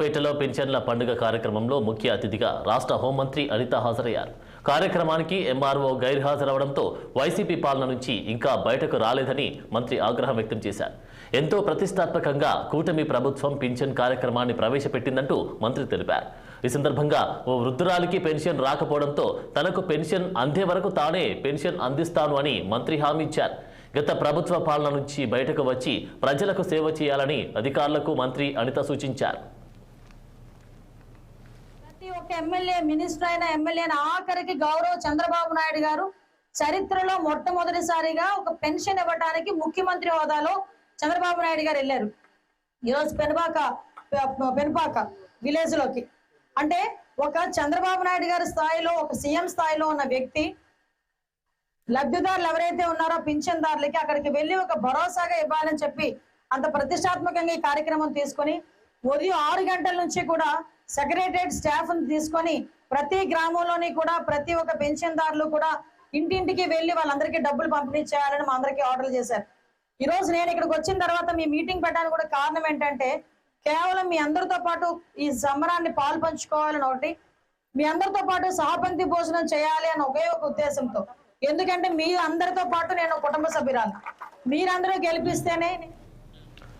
పేటలో పెన్షన్ల పండుగ కార్యక్రమంలో ముఖ్య అతిథిగా రాష్ట్ర హోంమంత్రి అనిత హాజరయ్యారు. కార్యక్రమానికి ఎంఆర్ఓ గైర్హాజరవడంతో వైసీపీ పాలన నుంచి ఇంకా బయటకు రాలేదని మంత్రి ఆగ్రహం వ్యక్తం చేశారు. ఎంతో ప్రతిష్టాత్మకంగా కూటమి ప్రభుత్వం పింఛన్ కార్యక్రమాన్ని ప్రవేశపెట్టిందంటూ మంత్రి తెలిపారు. ఈ సందర్భంగా ఓ వృద్ధురాలికి పెన్షన్ రాకపోవడంతో తనకు పెన్షన్ అందే వరకు తానే పెన్షన్ అందిస్తాను అని మంత్రి హామీ ఇచ్చారు. గత ప్రభుత్వ పాలన నుంచి బయటకు వచ్చి ప్రజలకు సేవ చేయాలని అధికారులకు మంత్రి అనిత సూచించారు. ఒక ఎమ్మెల్యే మినిస్టర్ అయిన ఎమ్మెల్యే ఆఖరికి గౌరవ్ చంద్రబాబు నాయుడు గారు చరిత్రలో మొట్టమొదటిసారిగా ఒక పెన్షన్ ఇవ్వడానికి ముఖ్యమంత్రి హోదాలో చంద్రబాబు నాయుడు గారు వెళ్ళారు. ఈరోజు పెనుపాక విలేజ్ లోకి అంటే ఒక చంద్రబాబు నాయుడు గారి స్థాయిలో ఒక సీఎం స్థాయిలో ఉన్న వ్యక్తి లబ్ధిదారులు ఎవరైతే ఉన్నారో పింఛన్దారులకి అక్కడికి వెళ్ళి ఒక భరోసాగా ఇవ్వాలని చెప్పి అంత ప్రతిష్టాత్మకంగా ఈ కార్యక్రమం తీసుకొని ఉదయం 6 గంటల నుంచి కూడా సెక్రటరియట్ స్టాఫ్ తీసుకొని ప్రతి గ్రామంలోని కూడా ప్రతి ఒక్క పెన్షన్దారులు కూడా ఇంటింటికి వెళ్ళి వాళ్ళందరికీ డబ్బులు పంపిణీ చేయాలని మా అందరికీ ఆర్డర్ చేశారు. ఈ రోజు నేను ఇక్కడికి వచ్చిన తర్వాత మీ మీటింగ్ పెట్టడానికి కూడా కారణం ఏంటంటే కేవలం మీ అందరితో పాటు ఈ సంబరాన్ని పాలు పంచుకోవాలని ఒకటి, మీ అందరితో పాటు సహపంక్తి భోజనం చేయాలి అని ఒకే ఒక ఉద్దేశంతో. ఎందుకంటే మీ అందరితో పాటు నేను కుటుంబ సభ్యురాలు, మీరందరూ గెలిపిస్తేనే